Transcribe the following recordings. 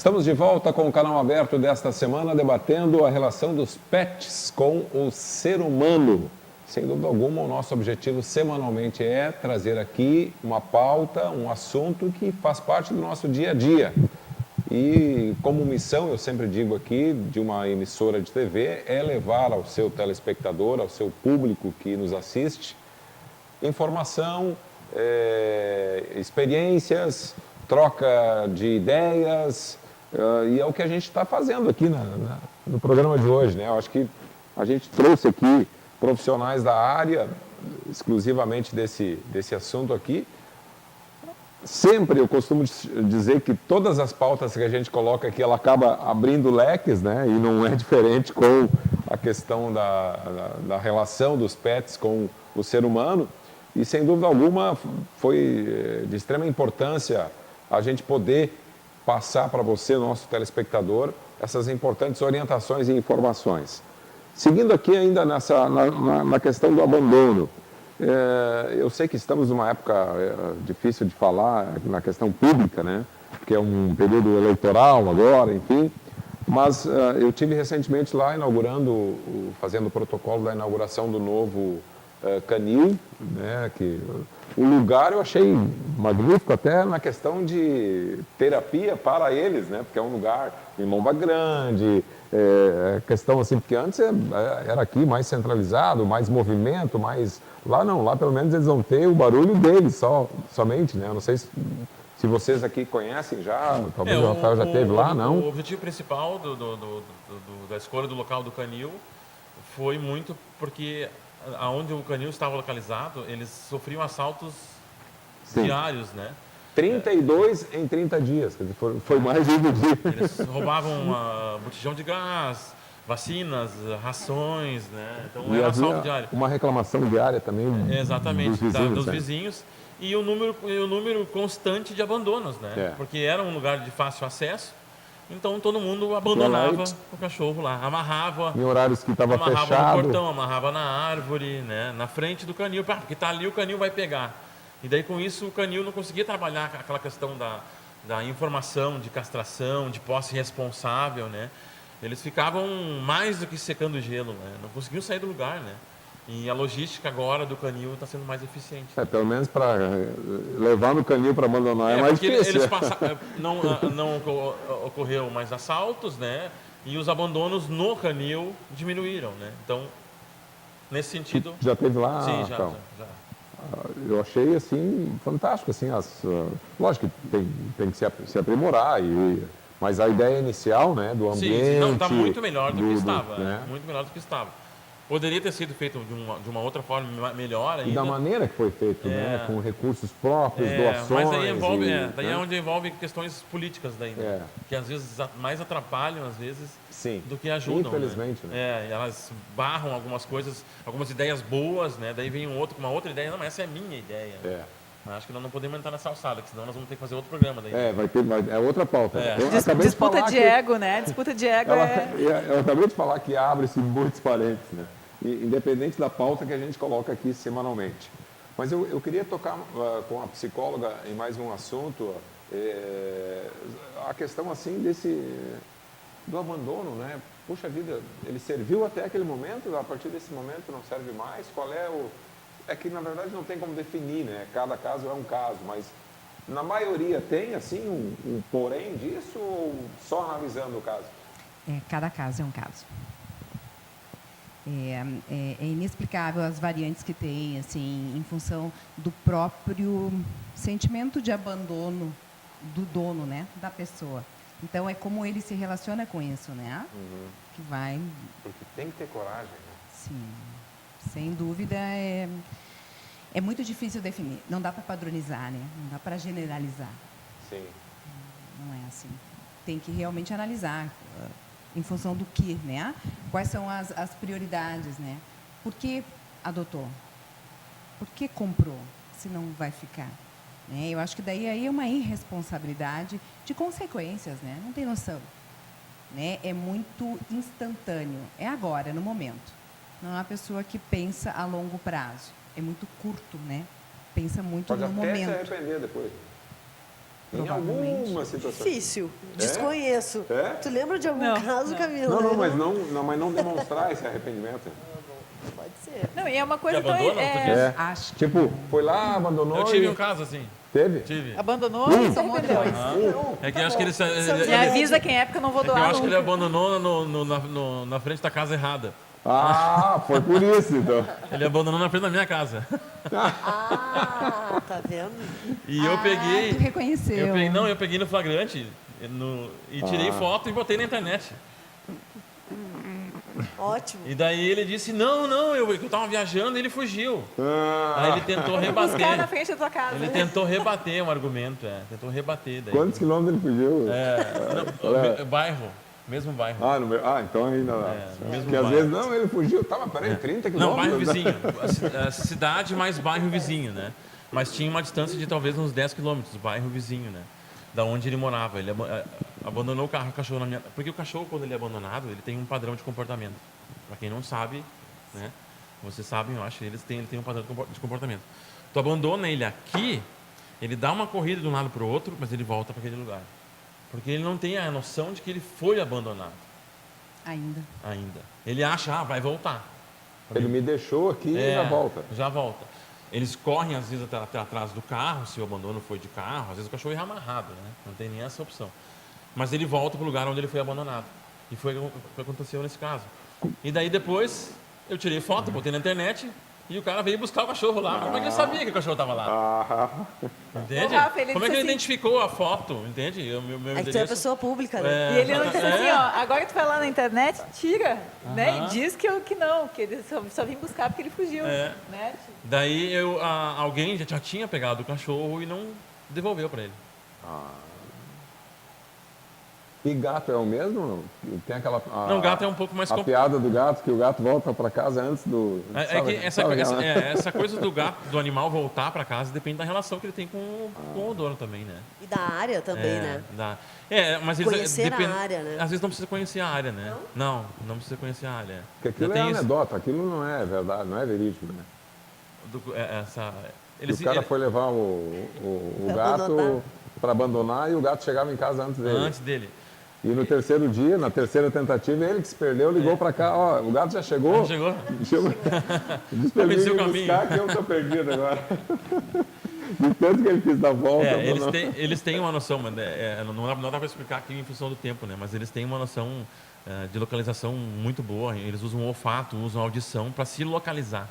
Estamos de volta com o canal aberto desta semana, debatendo a relação dos pets com o ser humano. Sem dúvida alguma, o nosso objetivo semanalmente é trazer aqui uma pauta, um assunto que faz parte do nosso dia a dia. E como missão, eu sempre digo aqui, de uma emissora de TV, é levar ao seu telespectador, ao seu público que nos assiste, informação, experiências, troca de ideias, e é o que a gente está fazendo aqui no programa de hoje, né? Eu acho que a gente trouxe aqui profissionais da área, exclusivamente desse assunto aqui. Sempre eu costumo dizer que todas as pautas que a gente coloca aqui, ela acaba abrindo leques, né? E não é diferente com a questão da relação dos pets com o ser humano. E, sem dúvida alguma, foi de extrema importância a gente poder passar para você, nosso telespectador, essas importantes orientações e informações. Seguindo aqui ainda na questão do abandono, eu sei que estamos numa época difícil de falar na questão pública, né? Porque é um período eleitoral agora, enfim. Mas eu tive recentemente lá fazendo o protocolo da inauguração do novo canil, né? Que o lugar eu achei magnífico até na questão de terapia para eles, né? Porque é um lugar em Lomba Grande, questão assim, porque antes era aqui mais centralizado, mais movimento, mais... Lá não, lá pelo menos eles vão ter o barulho deles somente, né? Eu não sei se vocês aqui conhecem já, talvez o Rafael já esteve lá, não? O objetivo principal da escolha do local do canil foi muito porque aonde o canil estava localizado, eles sofriam assaltos diários, né? 32 em 30 dias, quer dizer, foi mais de um dia. Eles roubavam botijão de gás, vacinas, rações, né? Então era assalto diário. Uma reclamação diária também. Exatamente, dos né? vizinhos. E o número constante de abandonos, né? Porque era um lugar de fácil acesso, então todo mundo abandonava o cachorro lá, amarrava. Em horários que estava fechado. Amarrava no portão, amarrava na árvore, né? Na frente do canil, porque está ali o canil vai pegar. E daí com isso o canil não conseguia trabalhar aquela questão da informação, de castração, de posse responsável, né? Eles ficavam mais do que secando gelo, né? Não conseguiam sair do lugar, né? E a logística agora do canil está sendo mais eficiente. Pelo menos para levar no canil para abandonar é mais difícil. Não ocorreu mais assaltos, né? E os abandonos no canil diminuíram, né? Então, nesse sentido... Já teve lá? Sim, já. Eu achei assim fantástico, assim, lógico que tem que se aprimorar, mas a ideia inicial, né, do ambiente... Sim, não, está muito melhor do que estava, né? Muito melhor do que estava. Poderia ter sido feito de uma outra forma melhor ainda. E da maneira que foi feito, né? Com recursos próprios, doações... Mas aí daí é onde envolve questões políticas daí, né? Que às vezes mais atrapalham, às vezes, do que ajudam. Infelizmente, né? Elas barram algumas coisas, algumas ideias boas, né? Daí vem um outro com uma outra ideia, não, mas essa é a minha ideia. Acho que nós não podemos entrar nessa alçada, senão nós vamos ter que fazer outro programa daí. É outra pauta. Disputa de ego, né? Disputa de ego Eu acabei de falar que abre-se muitos parênteses, né? Independente da pauta que a gente coloca aqui semanalmente. Mas eu queria tocar com a psicóloga em mais um assunto, a questão assim do abandono, né? Puxa vida, ele serviu até aquele momento, a partir desse momento não serve mais? Qual é o... É que, na verdade, não tem como definir, né? Cada caso é um caso, mas na maioria tem, assim, um porém disso ou só analisando o caso? Cada caso é um caso. É inexplicável as variantes que tem, assim, em função do próprio sentimento de abandono do dono, né? Da pessoa. Então, é como ele se relaciona com isso, né? Que vai... Porque tem que ter coragem, né? Sim. Sem dúvida, é muito difícil definir. Não dá para padronizar, né? Não dá para generalizar. Sim. Não é assim. Tem que realmente analisar em função do que, né? Quais são as prioridades, né? Por que adotou? Por que comprou, se não vai ficar? Né? Eu acho que daí aí é uma irresponsabilidade de consequências, né? Não tem noção. Né? É muito instantâneo. É agora, no momento. Não é uma pessoa que pensa a longo prazo. É muito curto, né? Pensa muito no momento. Pode até se arrepender depois. Em alguma situação. Difícil. Desconheço. É? Tu lembra de algum Não, caso, não. Camila? Mas não demonstrar esse arrependimento. Pode ser. Não, e é uma coisa Que abandona, tu diz? É. Acho que Tipo, foi lá, abandonou Eu tive e... um caso assim. Teve? Tive. abandonou e se arrependeu. É que eu acho que ele... Me avisa quem é, porque eu não vou É que eu doar acho que ele nunca. abandonou na frente da casa errada. Ah, foi por isso, então. Ele abandonou na frente da minha casa. Ah, tá vendo? E eu peguei... Tu reconheceu. Eu peguei no flagrante e tirei foto e botei na internet. Ótimo. E daí ele disse, não, eu tava viajando e ele fugiu. Ah, Aí ele tentou Buscar na rebater. frente da tua casa. Ele tentou rebater um argumento, tentou rebater. Daí. quantos quilômetros ele fugiu? Bairro, mesmo bairro. Então ainda... no mesmo Porque às bairro. vezes, não, ele fugiu. Peraí, 30 Não, quilômetros? bairro vizinho. A cidade mais bairro vizinho, né? Mas tinha uma distância de talvez uns 10 quilômetros, bairro vizinho, né? Da onde ele morava. Ele abandonou o cachorro na minha... Porque o cachorro, quando ele é abandonado, ele tem um padrão de comportamento. Para quem não sabe, né? Vocês sabem, eu acho, ele tem um padrão de comportamento. Tu abandona ele aqui, ele dá uma corrida de um lado para o outro, mas ele volta para aquele lugar. Porque ele não tem a noção de que ele foi abandonado Ainda. ainda. Ele acha, vai voltar. Ele me deixou aqui e já volta. Já volta. Eles correm, às vezes, até atrás do carro, se o abandono foi de carro. Às vezes o cachorro é amarrado, né? Não tem nem essa opção. Mas ele volta para o lugar onde ele foi abandonado. E foi o que aconteceu nesse caso. E daí depois, eu tirei foto, botei na internet, e o cara veio buscar o cachorro lá. Mas como é que ele sabia que o cachorro estava lá? Ah, Entende? O Rafa, ele Como é que disse ele assim- identificou a foto? Entende? Meu É que tu é endereço... pessoa pública, né? E ele não disse assim, ó, agora que tu vai lá na internet, tira, né? E diz que não, que ele só vim buscar porque ele fugiu, É. né? Daí alguém já tinha pegado o cachorro e não devolveu para ele. e gato é o mesmo? Tem aquela... Não, gato é um pouco mais A piada do gato, que o gato volta para casa antes do... É que sabe aquela- essa coisa do gato, do animal voltar para casa, depende da relação que ele tem com o dono também, né? E da área também, né? Mas eles Conhecer a área, né? Às vezes não precisa conhecer a área, né? Não precisa conhecer a área. Porque aquilo Já é tem isso. anedota, aquilo não é verdade, não é verídico, né? O cara foi levar o Pra gato abandonar. para abandonar e o gato chegava em casa antes dele. antes dele. E no terceiro dia, na terceira tentativa, ele que se perdeu, ligou para cá, ó, o gato já chegou. Chegou? Chegou. Diz pra ele Conheceu vir o me caminho. buscar que eu tô perdido agora. De tanto que ele quis dar volta. Eles têm uma noção, mas não dá para explicar aqui em função do tempo, né? Mas eles têm uma noção de localização muito boa. Eles usam o olfato, usam a audição para se localizar,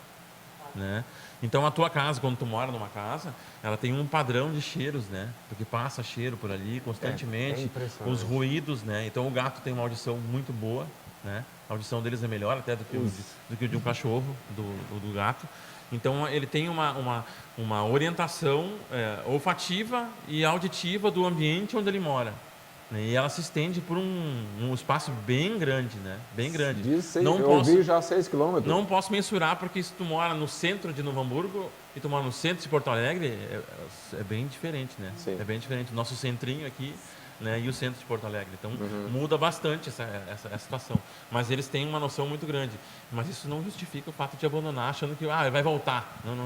né? Então a tua casa, quando tu mora numa casa, ela tem um padrão de cheiros, né? Porque passa cheiro por ali constantemente, impressionante. os ruídos, né? Então o gato tem uma audição muito boa, né? A audição deles é melhor até do que o de um cachorro, do gato. Então ele tem uma orientação olfativa e auditiva do ambiente onde ele mora. Né? E ela se estende por um espaço bem grande, né? Bem grande. Eu ouvi já 6 quilômetros. Não posso mensurar, porque se tu mora no centro de Novo Hamburgo e tu mora no centro de Porto Alegre, é bem diferente, né? Sim. É bem diferente. Nosso centrinho aqui, né? E o centro de Porto Alegre. Então, muda bastante essa situação. Mas eles têm uma noção muito grande. Mas isso não justifica o fato de abandonar, achando que vai voltar. Não.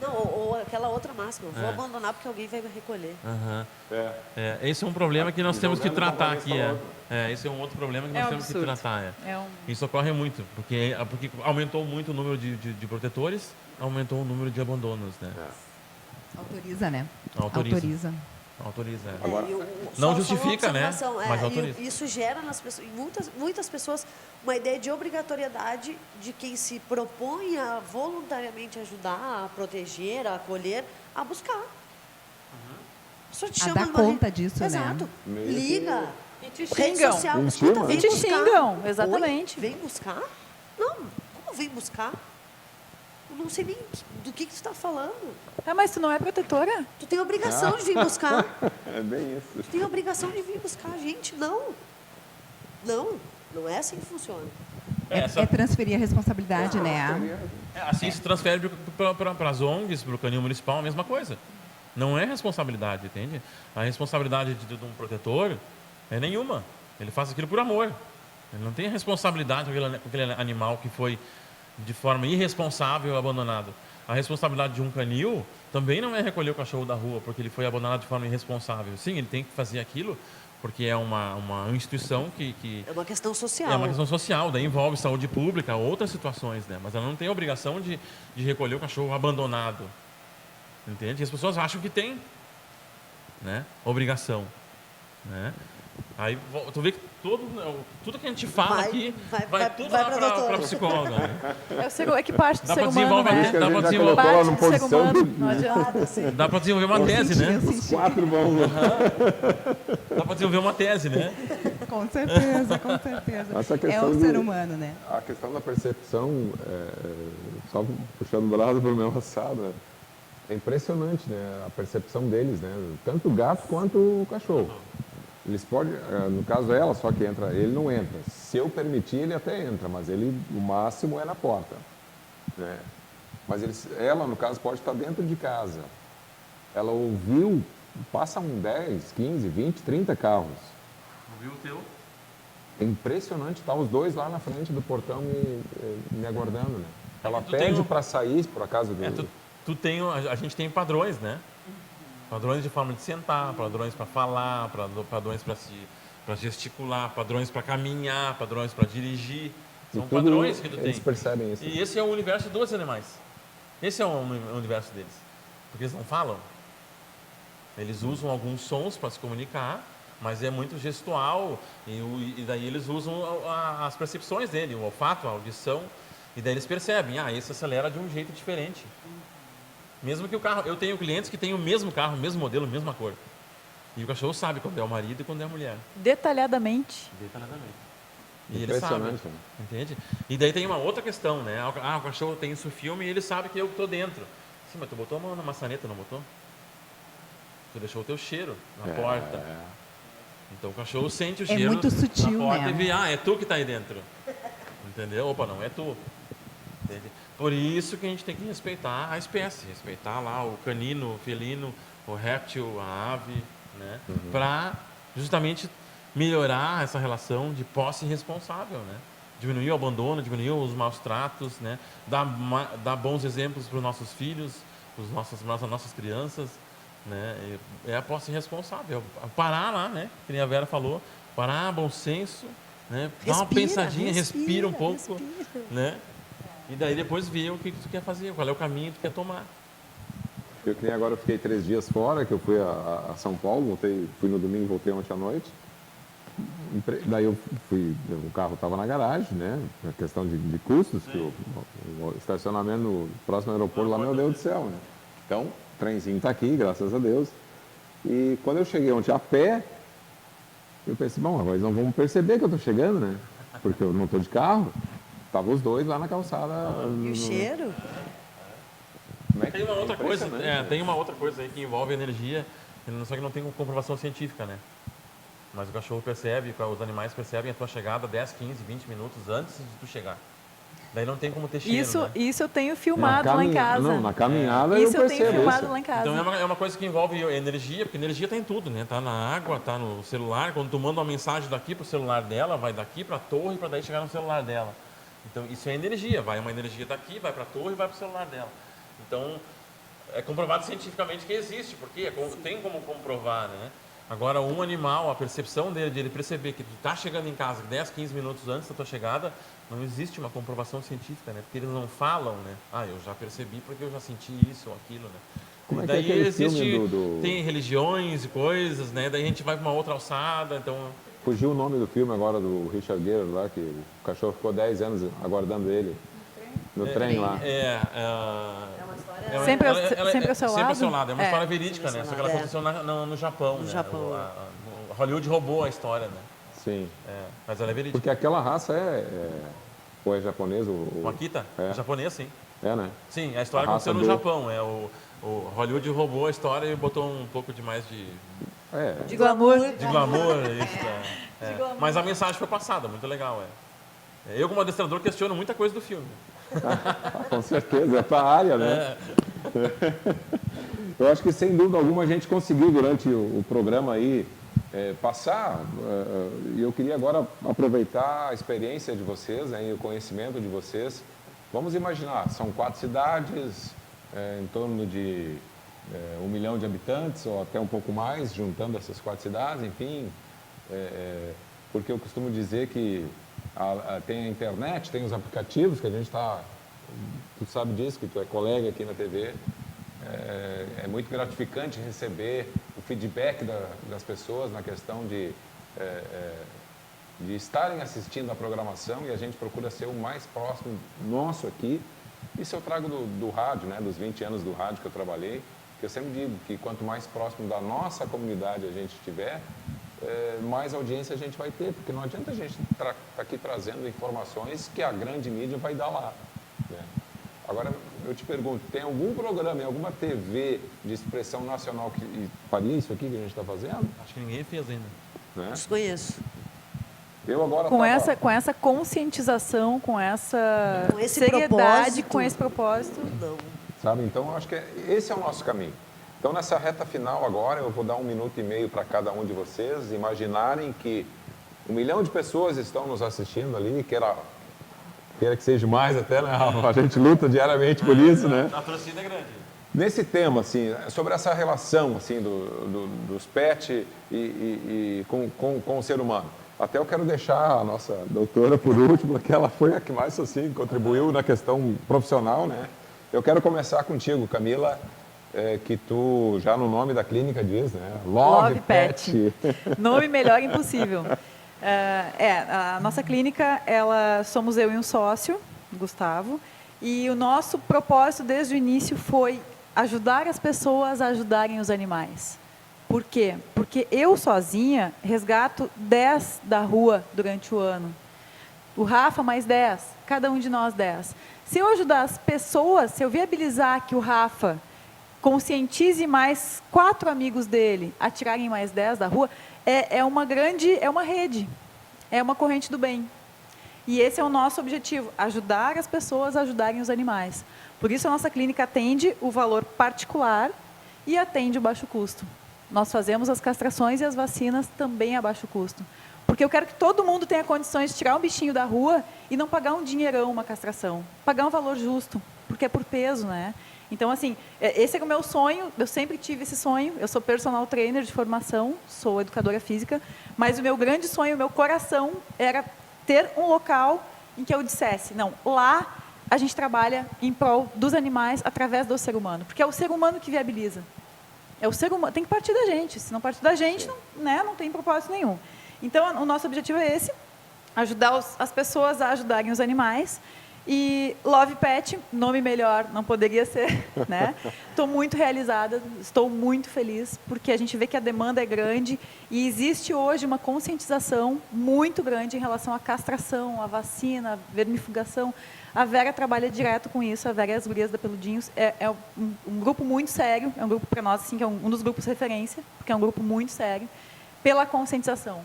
Não, ou aquela outra máxima, vou abandonar porque alguém vai me recolher. Aham. É. Esse é um problema que nós temos que jogando tratar como aqui. você falou. Esse é um outro problema que É nós um temos que absurdo. tratar. É um... Isso ocorre muito, porque aumentou muito o número de protetores, aumentou o número de abandonos, né? Autoriza, né? Autoriza. Autoriza. Agora, não só justifica, uma né? observação, Mas e autoriza. isso gera nas pessoas, em muitas pessoas uma ideia de obrigatoriedade de quem se propõe a voluntariamente ajudar, a proteger, a acolher, a buscar. A pessoa te A chama dar numa conta disso, né? Exato. Meio que- Liga. E te Rede xingam. social, Em escuta, cima, vem né? E te buscar. xingam, exatamente. Oi? Vem buscar? Não, como vem buscar? Eu não sei nem do que tu está falando. Mas tu não é protetora? Tu tem obrigação de vir buscar. É bem isso. Tu tem obrigação de vir buscar a gente. Não. Não é assim que funciona. É transferir a responsabilidade, né? Assim se transfere para as ONGs, para o canil municipal, a mesma coisa. Não é responsabilidade, entende? A responsabilidade de um protetor é nenhuma. Ele faz aquilo por amor. Ele não tem responsabilidade com aquele animal que foi de forma irresponsável abandonado. a responsabilidade de um canil também não é recolher o cachorro da rua porque ele foi abandonado de forma irresponsável. Sim, ele tem que fazer aquilo porque é uma instituição que É uma questão social. é uma questão social, daí envolve saúde pública, outras situações, né? Mas ela não tem a obrigação de recolher o cachorro abandonado. Entende? E as pessoas acham que tem, né? Obrigação, né? Aí tu vê que tudo que a gente fala aqui vai tudo vai lá pra doutora. para psicóloga, né? É que parte do Dá ser pra humano, desenvolver, né? que a dá gente pra já desenvolver, colocou ela Parte numa do ser posição humano, que- não adianta. dá pra desenvolver uma tese, né? Os 4 vão. Dá pra desenvolver uma tese, né? Com certeza, com certeza. Essa É questão o ser do- humano, né? A questão da percepção, só puxando o brado para o meu assado, é impressionante, né? A percepção deles, né? Tanto o gato quanto o cachorro. Eles podem, no caso ela, só que entra, ele não entra. Se eu permitir, ele até entra, mas ele, o máximo é na porta, né? Mas ela, no caso, pode estar dentro de casa. Ela ouviu, passam 10, 15, 20, 30 carros. Viu o teu? É impressionante, tá os dois lá na frente do portão me aguardando, né? Ela Tu pede tem para sair, por acaso. A gente tem padrões, né? Padrões de forma de sentar, padrões para falar, padrões para gesticular, padrões para caminhar, padrões para dirigir. São tudo padrões que tu eles tem. percebem isso. E esse é o universo dos animais. Esse é o universo deles. Porque eles não falam. Eles usam alguns sons para se comunicar, mas é muito gestual. E daí eles usam as percepções dele, o olfato, a audição. E daí eles percebem, esse acelera de um jeito diferente. Mesmo que o carro... Eu tenho clientes que têm o mesmo carro, o mesmo modelo, a mesma cor. E o cachorro sabe quando é o marido e quando é a mulher. Detalhadamente. Detalhadamente. E ele sabe, Impressionante, né? entende? E daí tem uma outra questão, né? O cachorro tem isso filme e ele sabe que eu estou dentro. Sim, mas tu botou a mão na maçaneta, não botou? Tu deixou o teu cheiro na porta. Então o cachorro sente o cheiro muito sutil, na porta né? e vê, é tu que está aí dentro. Entendeu? Opa, não é tu. Entende? Por isso que a gente tem que respeitar a espécie, respeitar lá o canino, o felino, o réptil, a ave, né? Para justamente melhorar essa relação de posse responsável, né? Diminuir o abandono, diminuir os maus tratos, né? Dar bons exemplos para os nossos filhos, nossas crianças, né? É a posse responsável. Parar lá, né? Que nem a Vera falou, parar, bom senso, né? Dá uma pensadinha, respira um pouco, né? E daí depois ver o que tu quer fazer, qual é o caminho que tu quer tomar. Eu que nem agora eu fiquei 3 dias fora, que eu fui a São Paulo, fui no domingo e voltei ontem à noite. Daí eu fui, o carro estava na garagem, né? A questão de custos, que o estacionamento no próximo aeroporto lá, meu Deus do céu, né? Então, o trenzinho está aqui, graças a Deus. E quando eu cheguei ontem a pé, eu pensei, bom, agora eles não vão perceber que eu estou chegando, né? Porque eu não estou de carro. Estavam os dois lá na calçada. E o cheiro? Tem uma outra coisa, Impressionante, tem uma outra coisa aí que envolve energia, só que não tem comprovação científica, né? Mas o cachorro percebe, os animais percebem a tua chegada 10, 15, 20 minutos antes de tu chegar. Daí não tem como ter cheiro, né? Isso eu tenho filmado lá em casa. Não, na caminhada Isso eu eu percebo tenho filmado isso. lá em casa. Então é uma coisa que envolve energia, porque energia está em tudo, né? Tá na água, tá no celular. Quando tu manda uma mensagem daqui pro celular dela, vai daqui para a torre para daí chegar no celular dela. Então isso é energia, vai uma energia daqui, vai para a torre e vai para o celular dela. Então é comprovado cientificamente que existe, porque tem como comprovar, né? Agora, um animal, a percepção dele, de ele perceber que tu está chegando em casa 10, 15 minutos antes da tua chegada, não existe uma comprovação científica, né? Porque eles não falam, né? Eu já percebi porque eu já senti isso ou aquilo, né? Como é E que é daí aquele existe, filme tem religiões e coisas, né? Daí a gente vai para uma outra alçada, então... Fugiu o nome do filme agora do Richard Gere lá, que o cachorro ficou 10 anos aguardando ele. No trem lá. Sempre ao seu lado? Sempre ao seu lado. É uma história Sempre verídica, ao né? seu Só que ela lado, aconteceu no Japão, No né? Japão. Hollywood roubou a história, né? Sim. Mas ela é verídica. Porque aquela raça ou é japonês ou... O Akita, É. japonês, sim. É, né? Sim, a história A raça aconteceu no do- Japão. O Hollywood roubou a história e botou um pouco de mais de De glamour. glamour. Mas a mensagem foi passada, muito legal. Eu, como adestrador, questiono muita coisa do filme. Com certeza, é para a área, né? Eu acho que, sem dúvida alguma, a gente conseguiu, durante o programa aí, passar. E eu queria agora aproveitar a experiência de vocês, né, e o conhecimento de vocês. Vamos imaginar, são 4 cidades, em torno de 1 milhão de habitantes, ou até um pouco mais, juntando essas 4 cidades, enfim. Porque eu costumo dizer que tem a internet, tem os aplicativos, que a gente está... Tu sabe disso, que tu é colega aqui na TV. É muito gratificante receber o feedback das pessoas na questão de estarem assistindo a programação, e a gente procura ser o mais próximo nosso aqui. Isso eu trago do rádio, né, dos 20 anos do rádio que eu trabalhei, que eu sempre digo que quanto mais próximo da nossa comunidade a gente estiver, mais audiência a gente vai ter, porque não adianta a gente estar aqui trazendo informações que a grande mídia vai dar lá, né? Agora, eu te pergunto, tem algum programa em alguma TV de expressão nacional que faria isso aqui que a gente está fazendo? Acho que ninguém fez ainda. Né? Desconheço. Eu agora Com essa conscientização, com essa Com esse seriedade, propósito. com esse propósito. Não. Sabe? Então, eu acho que esse é o nosso caminho. Então, nessa reta final agora, eu vou dar 1 minuto e meio para cada um de vocês imaginarem que 1 milhão de pessoas estão nos assistindo ali, queira que seja mais até, né? A gente luta diariamente por isso, né? A torcida é grande. Nesse tema, assim, sobre essa relação assim, dos pets com o ser humano. Até eu quero deixar a nossa doutora por último, porque ela foi a que mais assim, contribuiu na questão profissional, né? Eu quero começar contigo, Camila, que tu já no nome da clínica diz, né? Love Pet. Nome melhor impossível. A nossa clínica, somos eu e um sócio, Gustavo, e o nosso propósito desde o início foi ajudar as pessoas a ajudarem os animais. Por quê? Porque eu sozinha resgato 10 da rua durante o ano. O Rafa mais 10, cada um de nós 10. Se eu ajudar as pessoas, se eu viabilizar que o Rafa conscientize mais 4 amigos dele a tirarem mais 10 da rua, é uma rede, é uma corrente do bem. E esse é o nosso objetivo, ajudar as pessoas a ajudarem os animais. Por isso a nossa clínica atende o valor particular e atende o baixo custo. Nós fazemos as castrações e as vacinas também a baixo custo. Porque eu quero que todo mundo tenha condições de tirar um bichinho da rua e não pagar um dinheirão uma castração. Pagar um valor justo, porque é por peso, né? Então, assim, esse é o meu sonho, eu sempre tive esse sonho, eu sou personal trainer de formação, sou educadora física, mas o meu grande sonho, o meu coração, era ter um local em que eu dissesse, não, lá a gente trabalha em prol dos animais através do ser humano, porque é o ser humano que viabiliza. É o ser humano, tem que partir da gente, se não partir da gente, não tem propósito nenhum. Então, o nosso objetivo é esse, ajudar as pessoas a ajudarem os animais. E Love Pet, nome melhor não poderia ser, né? Estou muito realizada, estou muito feliz, porque a gente vê que a demanda é grande e existe hoje uma conscientização muito grande em relação à castração, à vacina, à vermifugação. A Vera trabalha direto com isso, a Vera e as gurias da Peludinhos. É um grupo muito sério, é um grupo para nós, assim, que é um dos grupos referência, porque é um grupo muito sério, pela conscientização.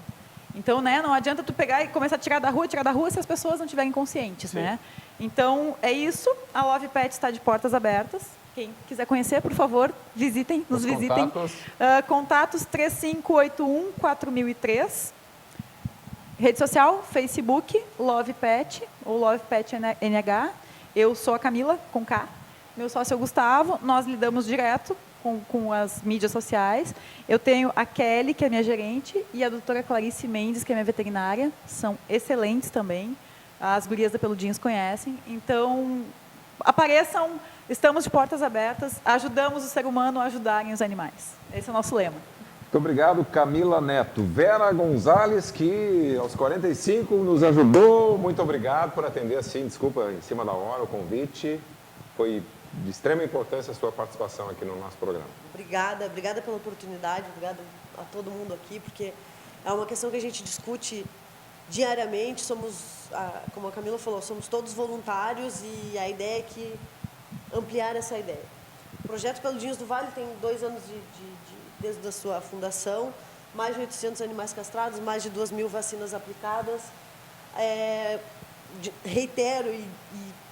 Então, né, não adianta tu pegar e começar a tirar da rua se as pessoas não estiverem conscientes, né? Então, é isso. A Love Pet está de portas abertas. Quem quiser conhecer, por favor, nos visitem. Contatos 3581-4003. Rede social, Facebook, Love Pet, ou Love Pet NH. Eu sou a Camila, com K. Meu sócio é o Gustavo. Nós lidamos direto com as mídias sociais. Eu tenho a Kelly, que é minha gerente, e a doutora Clarice Mendes, que é minha veterinária. São excelentes também. As gurias da Peludinhos conhecem. Então, apareçam, estamos de portas abertas, ajudamos o ser humano a ajudarem os animais. Esse é o nosso lema. Muito obrigado, Camila Neto. Vera Gonzalez, que aos 45 nos ajudou. Muito obrigado por atender assim, desculpa, em cima da hora, o convite. Foi de extrema importância a sua participação aqui no nosso programa. Obrigada pela oportunidade, obrigada a todo mundo aqui, porque é uma questão que a gente discute diariamente. Somos, como a Camila falou, somos todos voluntários e a ideia é que ampliar essa ideia. O projeto Peludinhos do Vale tem 2 anos desde a sua fundação, mais de 800 animais castrados, mais de 2.000 vacinas aplicadas. Reitero e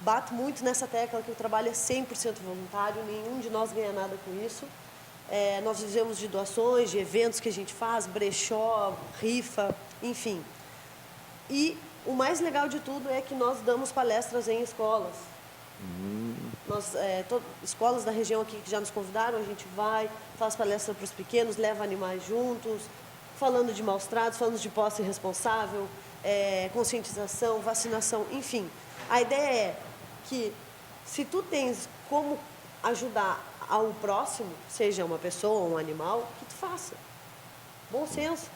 bato muito nessa tecla que o trabalho é 100% voluntário, nenhum de nós ganha nada com isso. Nós vivemos de doações, de eventos que a gente faz, brechó, rifa, enfim. E o mais legal de tudo é que nós damos palestras em escolas. Escolas da região aqui que já nos convidaram, a gente vai, faz palestra para os pequenos, leva animais juntos, falando de maus tratos, falando de posse responsável, conscientização, vacinação, enfim. A ideia é que se tu tens como ajudar ao próximo, seja uma pessoa ou um animal, que tu faça. Bom senso.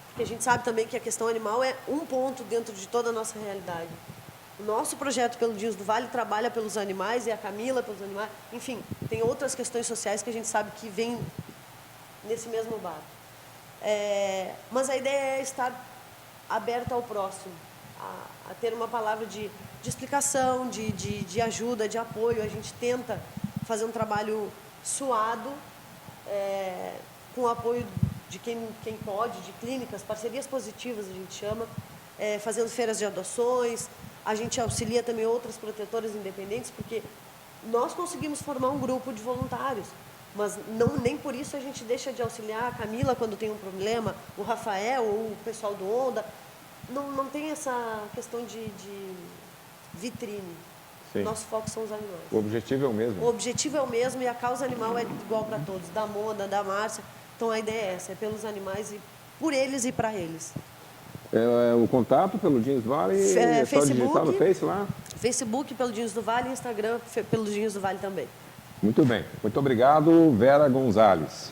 Porque a gente sabe também que a questão animal é um ponto dentro de toda a nossa realidade. O nosso projeto Peludinhos do Vale trabalha pelos animais e a Camila pelos animais. Enfim, tem outras questões sociais que a gente sabe que vêm nesse mesmo barco. Mas a ideia é estar aberta ao próximo, a ter uma palavra de explicação, de ajuda, de apoio. A gente tenta fazer um trabalho suado, com o apoio de quem pode, de clínicas, parcerias positivas a gente chama, fazendo feiras de adoções. A gente auxilia também outras protetoras independentes, porque nós conseguimos formar um grupo de voluntários, mas nem por isso a gente deixa de auxiliar a Camila quando tem um problema, o Rafael ou o pessoal do Onda. Não tem essa questão de vitrine. Sim. Nosso foco são os animais. O objetivo é o mesmo. O objetivo é o mesmo e a causa animal é igual para todos, da Mona, da Márcia. Então a ideia é essa, é pelos animais, e por eles e para eles. O contato Peludinhos do Vale, é só digitar no Face lá? Facebook, Peludinhos do Vale, Instagram, Peludinhos do Vale também. Muito bem. Muito obrigado, Vera Gonzalez.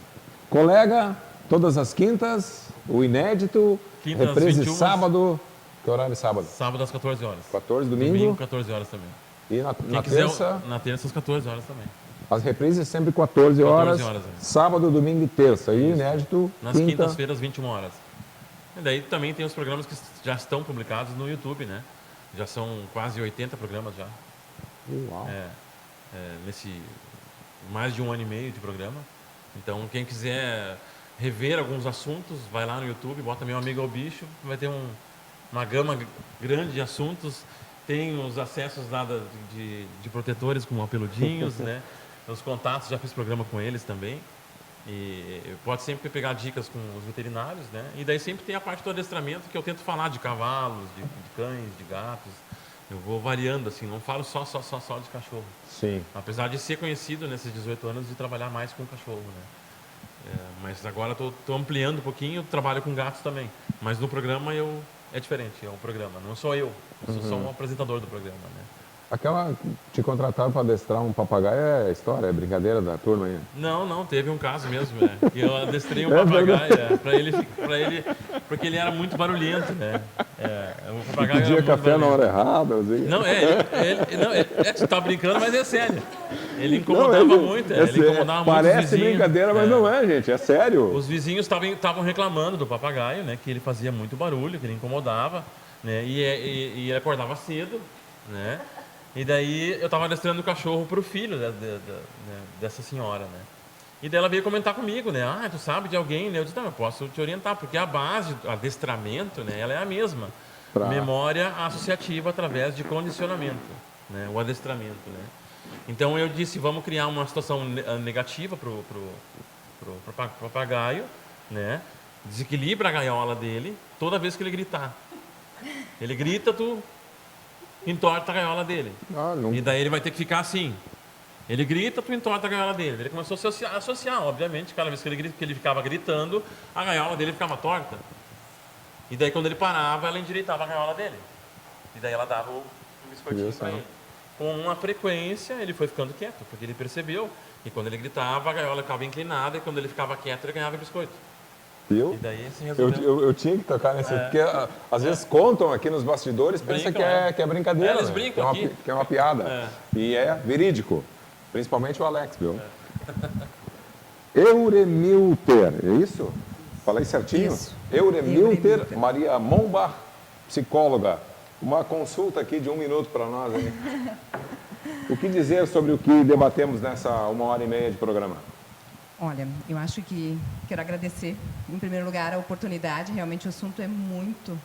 Colega, todas as quintas, o inédito, Quintas, reprise 21. sábado. Que horário é sábado? Sábado às 14 horas. 14, domingo? Domingo, 14 horas também. E na Quem quiser, terça? na terça às 14 horas também. As reprises sempre 14 horas. 14 horas, Sábado, domingo e terça. E inédito, Nas quinta. quintas-feiras, 21 horas. E daí também tem os programas que já estão publicados no YouTube, né? Já são quase 80 programas já. Uau. Nesse mais de 1 ano e meio de programa. Então, quem quiser rever alguns assuntos, vai lá no YouTube, bota Meu Amigo ao Bicho, vai ter uma gama grande de assuntos. Tem os acessos lá de protetores como a Peludinhos, né? Os contatos, já fiz programa com eles também. E pode sempre pegar dicas com os veterinários, né? E daí sempre tem a parte do adestramento, que eu tento falar de cavalos, de cães, de gatos. Eu vou variando, assim, não falo só de cachorro. Sim. Apesar de ser conhecido nesses 18 anos de trabalhar mais com cachorro, né? Mas agora estou ampliando um pouquinho, trabalho com gatos também. Mas no programa é diferente, é um programa, não sou eu sou só um apresentador do programa, né? Aquela te contrataram para adestrar um papagaio é história, é brincadeira da turma aí. Não, teve um caso mesmo, que eu adestrei um papagaio para ele, porque ele era muito barulhento, né? O papagaio Pedia era café muito na hora barulhento. errada. Assim. Não, você tá brincando, mas é sério. Ele incomodava muito, ele incomodava muito os Parece vizinhos. brincadeira, mas não é, gente, é sério. Os vizinhos estavam reclamando do papagaio, né? Que ele fazia muito barulho, que ele incomodava, né? E ele acordava cedo, né? E daí eu estava adestrando o cachorro para o filho dessa senhora, né? E daí ela veio comentar comigo, né? Tu sabe de alguém, né? Eu disse, não, eu posso te orientar, porque a base do adestramento, né? Ela é a mesma. Memória associativa através de condicionamento, né? O adestramento, né? Então eu disse, vamos criar uma situação negativa pro papagaio, né? Desequilibra a gaiola dele toda vez que ele gritar. Ele grita, tu entorta a gaiola dele. E daí ele vai ter que ficar assim. Ele grita, tu entorta a gaiola dele. Ele começou a associar, obviamente, cada vez que ele ficava gritando, a gaiola dele ficava torta. E daí quando ele parava, ela endireitava a gaiola dele. E daí ela dava um biscoitinho para ele. Com uma frequência, ele foi ficando quieto, porque ele percebeu que quando ele gritava, a gaiola ficava inclinada, e quando ele ficava quieto, ele ganhava biscoito. Viu? E daí se resolveu. Eu tinha que tocar nesse, porque às vezes contam aqui nos bastidores, pensa que é brincadeira. Eles brincam aqui. Que é uma piada. E é verídico. Principalmente o Alex, viu? Euremilter, é isso? Falei certinho? Isso. Euremilter Maria Mombach, psicóloga. Uma consulta aqui de 1 minuto para nós. Hein? O que dizer sobre o que debatemos nessa 1h30 de programa? Olha, eu acho que quero agradecer, em primeiro lugar, a oportunidade. Realmente o assunto é muito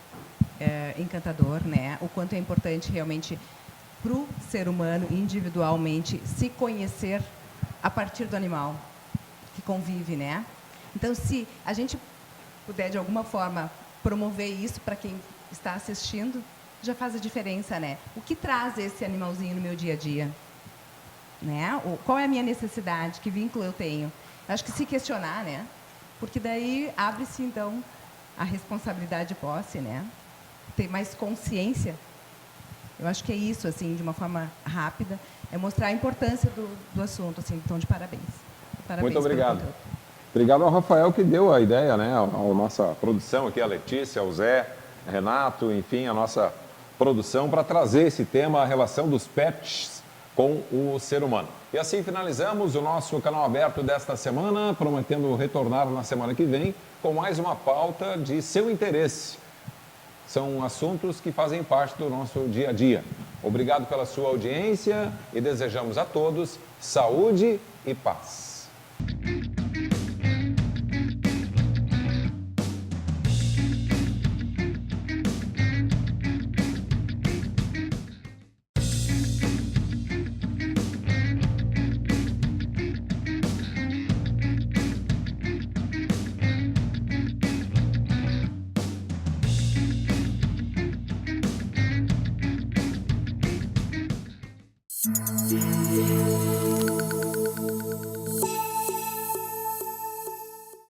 encantador, né? O quanto é importante realmente para o ser humano, individualmente, se conhecer a partir do animal que convive, né? Então, se a gente puder, de alguma forma, promover isso para quem está assistindo, já faz a diferença, né? O que traz esse animalzinho no meu dia a dia? né? Qual é a minha necessidade? Que vínculo eu tenho? Acho que se questionar, né? Porque daí abre-se, então, a responsabilidade de posse, né? Ter mais consciência. Eu acho que é isso, assim, de uma forma rápida, é mostrar a importância do assunto, assim. Então, de parabéns. Parabéns Muito pelo obrigado. conteúdo. Obrigado ao Rafael que deu a ideia, né? A nossa produção aqui, a Letícia, o Zé, Renato, enfim, a nossa produção para trazer esse tema, a relação dos pets com o ser humano. E assim finalizamos o nosso canal aberto desta semana, prometendo retornar na semana que vem com mais uma pauta de seu interesse. São assuntos que fazem parte do nosso dia a dia. Obrigado pela sua audiência e desejamos a todos saúde e paz. Música